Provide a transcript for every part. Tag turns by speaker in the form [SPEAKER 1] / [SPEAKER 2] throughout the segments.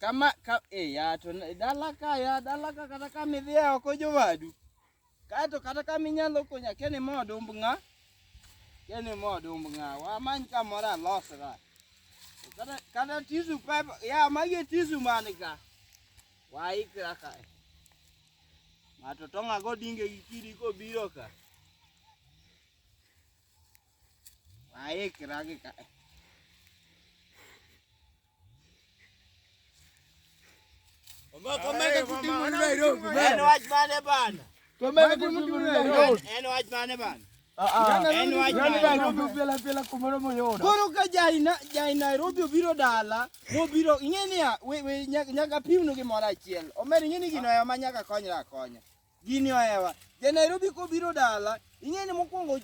[SPEAKER 1] kama ya to dala ka kata kama idhiye oko jowadu. Kato kata kama inyalo konya kene modumb ng'a. Kene modumb ng'a. Wamany kamoro alosra. Kata tisu pepa ya magi tisu manika. Waikra ka. Ng'ato tong'a go dinge gi kidi kobiro ka. Waikra gi ka.
[SPEAKER 2] Komeka kutimu Nairobi.
[SPEAKER 1] En wach mane bana?
[SPEAKER 2] Komeka kutimu Nairobi.
[SPEAKER 1] En wach mane bana?
[SPEAKER 2] En wach mane Nairobi pela kumoro moyoda.
[SPEAKER 1] Koro ka jai Nairobi obiro dala, mobiro ing'eni ya we nyaka pimnu gimoro achiel. Omer ing'eni gino ewa ma nyaka konyra konya. Gini oewa. Ja Nairobi kobiro dala, ing'eni mokwongo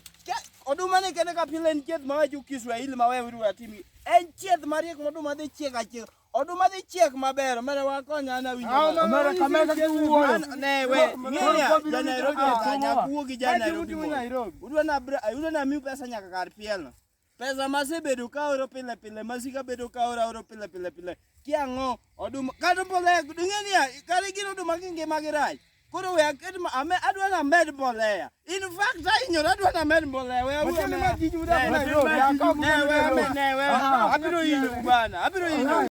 [SPEAKER 1] oduma ne kende ka pile en chieth mawacho Kiswahili mawe uru atimi. En chieth mariek moduma dhi chiek achiek. Oduma dhi chiek maber, mere wakonya na winjo.
[SPEAKER 2] Omera kameka kuwuoyo.
[SPEAKER 1] Ne we, ing'eni ya ja Nairobi kanya kuwo gi ja Nairobi. Udwa na miu pesa nyaka kar pielo. Pesa masebedo ka oro pile pile, masika bedo ka oro pile. Kiang'o oduma kata mbolea ing'eni ya kare gino oduma ngima gi rach. Koro we adwa na med mbolea. In fact ahinyora adwa na med mbolea. We abiro hinyo bana. Abiro hinyo.